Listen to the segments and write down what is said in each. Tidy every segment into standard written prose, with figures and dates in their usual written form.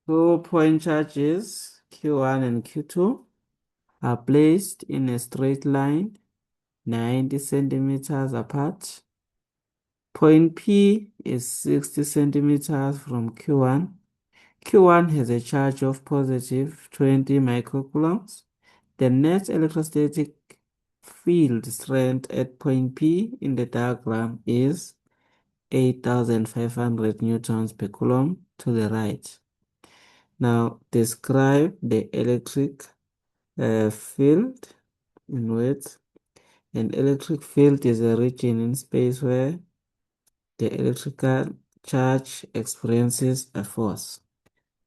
2 point charges Q1 and Q2 are placed in a straight line 90 centimeters apart. Point P is 60 centimeters from Q1. Q1 has a charge of positive 20 microcoulombs. The net electrostatic field strength at point P in the diagram is 8,500 newtons per coulomb to the right. Now describe the electric field in words. An electric field is a region in space where the electrical charge experiences a force.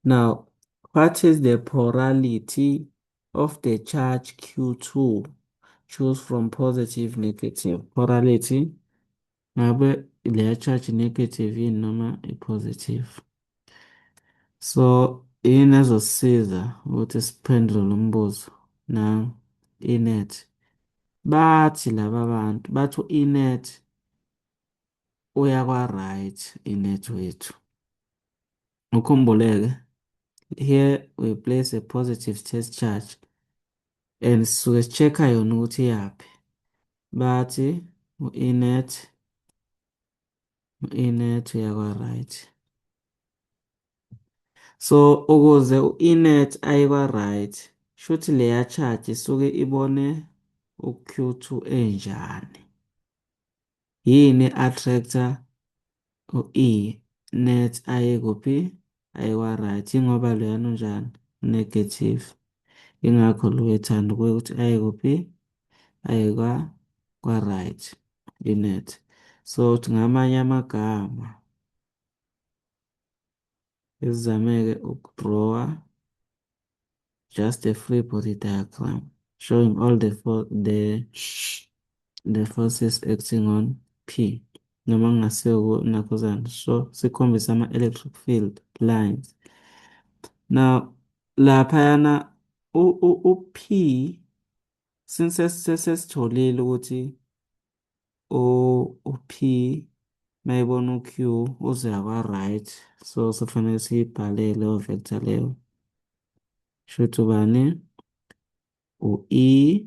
Now, what is the polarity of the charge Q2? Choose from positive, negative. Polarity, ngabe leya charge negative yini noma i-positive. So, yini ezosisiza ukuthi siphendule lo mbuzo na inet. Bathi laba bantu, bathi inet uyakwa-right inet wethu. Ukhumbuleke, here we place a positive test charge and sisuke si-check-a yona ukuthi iyaphi. Bathi u-inet uyakwa-right. So ukuze u-inet aye kwa-right, shuthi leya charge isuke ibone u-Q2 enjani. Yini attractor u-E-net aye kuphi? Aye kwa-right. Ingoba loyana unjani? Negative. Ingakho lo ethanda ukuye ukuthi aye kuphi? Aye kwa-right inet. So uthi ngamanye amagama sizame-ke ukudrawa just a free body diagram showing all the forces acting on P. Noma kungasiyo nakhuzani. So sikhombisa ama-electric field lines. Now laphayana u-P since sesitholile ukuthi u-P mayibona u-Q uzoya kwa-right, so kufanele siyibhale leyo vector leyo. Shuthi ubani? U-E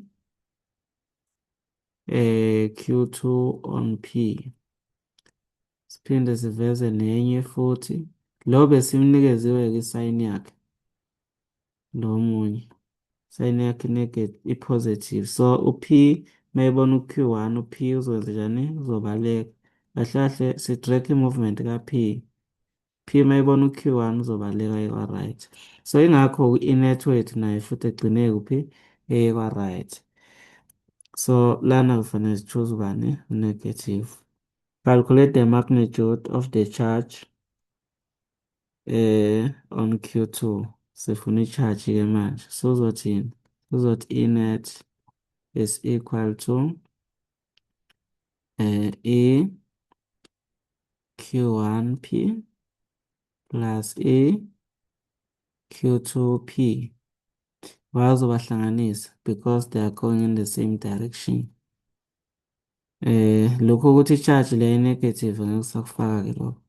Q2 on P. Siphinde siveze nenye futhi lo besimnikeziwe-ke isayini yakhe, lo munye sayini yakhe i-positive. So u-P mayibona u-Q1 u-P uzokwenza njani? Uzobaleka kahle kahle si-track i-movement ka-P. P mayibona u-Q1 uzobaleka ekwa-right. So ingakho i-net wethu nayo futhi egcine kuphi? Ekwa-right. So lana kufanele si-choose ubani? Negative. Calculate the magnitude of the charge on Q2. Sifuna i-charge-ke manje. So uzothini? Uzothi E-net is equal to E Q1P plus E Q2P. Why uzobahlanganisa? Because they are going in the same direction. Lokho ukuthi i-charge le negative ngeke sakufaka-ke lokho.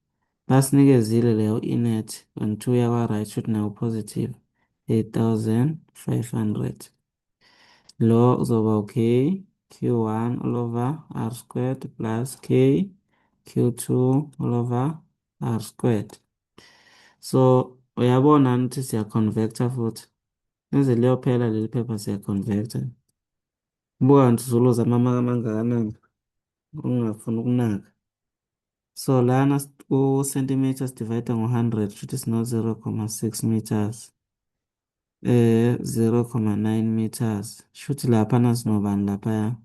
Basinikezile leyo inet when 2 yakwa-right should nayo positive 8,500. Lo uzoba okay. Q1 all over R squared plus K Q2 all over R squared. So uyabona ukuthi siya-convector futhi. Ize liyophela leli phepha siya-convector. Buka ngithi uzolozama amangakanani ungafuni ukunaka. So lana u-centimeters divided ngo-100 shuthi sino 0,6 meters. 0,9 meters. Shuthi laphana sinobani laphaya?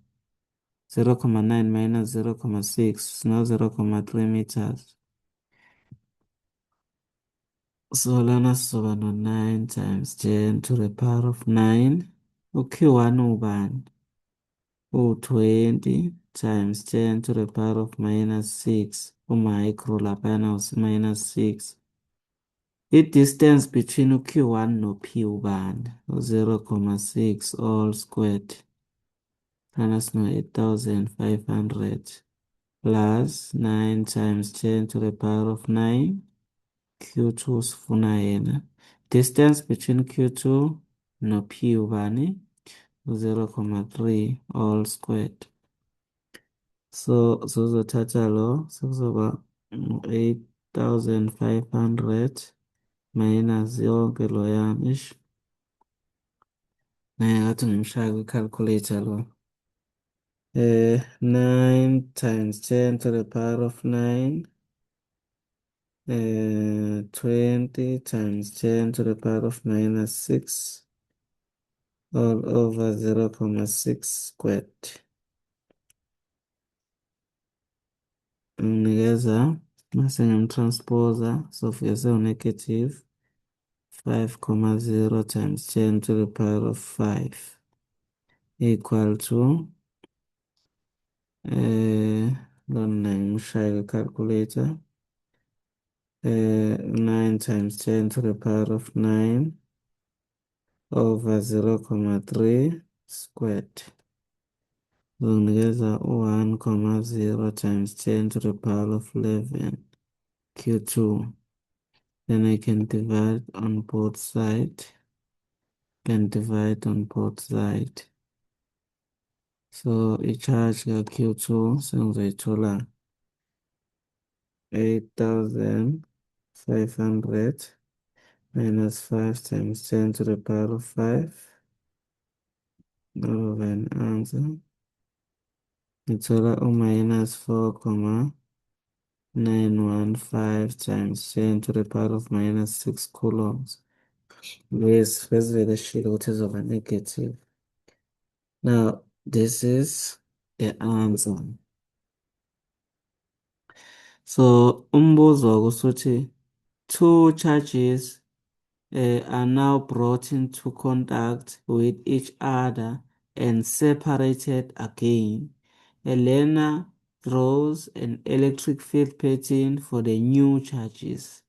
0,9 minus 0,6 sino 0,3 meters. So lana sizoba no-9 times 10 to the power of 9. U-Q1 ubani? U-20 times 10 to the power of minus 6. U-micro laphayana minus 6. I-distance between u-Q1 no-P ubani? U-0,6 all squared. Lana sino 8,500 plus 9 times 10 to the power of 9 Q2 sifuna yena. Distance between Q2 no P ubani? 0,3 all squared. So sizothatha lo sekuzoba 8,500 minus yonke lo yami ish. Naye ngathi ngimshaya kwi-calculator lo. 9 times 10 to the power of 9. 20 times 10 to the power of minus 6 all over 0,6 squared. Nginikeza mase ngimtransposa sofika sewu-negative 5,0 times 10 to the power of 5 equal to lona ngimshaye calculator 9 times 10 to the power of 9 over 0,3 squared. Uzonginikeza 1,0 times 10 to the power of 11 Q2. Then I can divide on both sides. Can divide on both sides. So i-charge ka-Q2 sengizoyithola 8,500 minus 5 times 10 to the power of 5 over an answer. Ngithola u-minus 4,915 times 10 to the power of minus 6 coulombs. Besivele shilo ukuthi izoba negative. Now, this is the answer. So, umbuzo kusuthi two charges are now brought into contact with each other and separated again. A learner draws an electric field pattern for the new charges.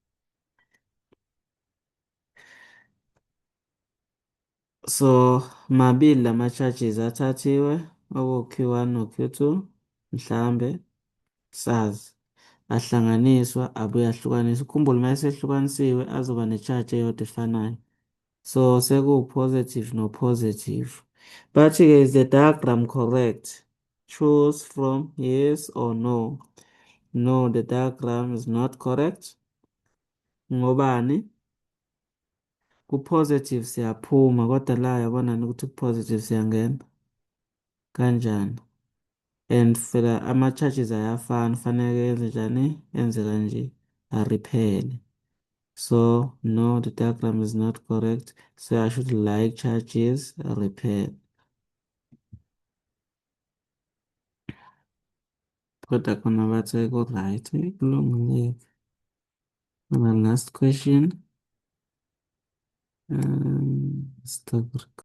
So, mabili lama-charges athathiwe, oku-Q1 no-Q2, mhlambe, sazi. Ahlanganiswa, abuye ahlukaniswe. Ukhumbule uma esehlukanisiwe azoba ne-charge eyodwa efanayo. So, sekuwu-positive no-positive. But-ke, is the diagram correct? Choose from yes or no. No, the diagram is not correct. Ngobani? Ku-positive siyaphuma, kodwa la yabonani ukuthi ku-positive siyangena. Kanjani? And phela ama-charges ayafana, fanele enze njani? Enze kanje, a-repel. So, no, the diagram is not correct. So, I should like charges repel. Kodwa khona bathe ku-right, kulungile. Our last question. Stop.